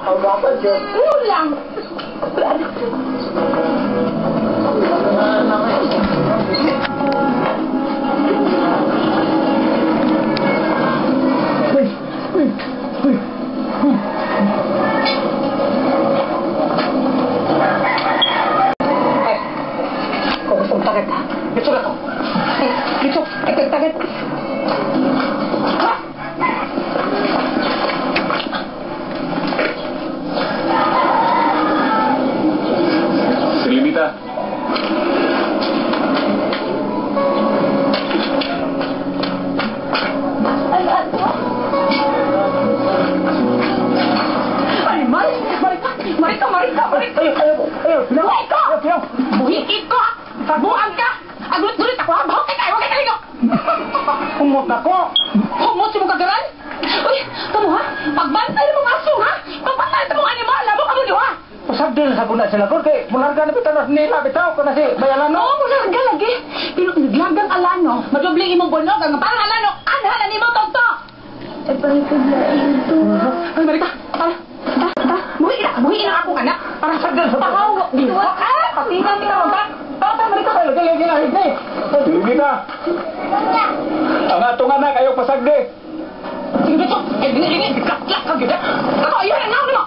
Ang dapat yun. Yun lang. Kung gustong takit, ito na ko. Ito, takit. Selimita. Marika! Buhiit ko! Buang ka! Agulit-gulit ako ha! Bahok kayo! Huwag kayo taligo! Humot ako. Humot si mong kagaran? Uy! Kamu ha? Pagbantay mong aso ha? Pagpatay mong animal! Labo ka mo niyo ha? Usap din sa guna sila ko. Kaya mularga na bitaw nila. Bitaw ko na si Bayalano. Oo, mularga lagi. Pero naglagang alano. Madubling imong bunog. Ang parang alano. Anhalan ni mo tonto! Eh, palikod na ito. Ay, Marita! Tara! Buhiin na akong anak! Para sa gana sa Pahaw! Diwa ka! Patingan ni ka ba? Tata, Marita kayo. Lagi na. Selimita. Ang atong anak ayaw pasagdi. Sige, dito! Eh, dingin! Diklak-klak ka, gila! Ako, ayun! Ano mo?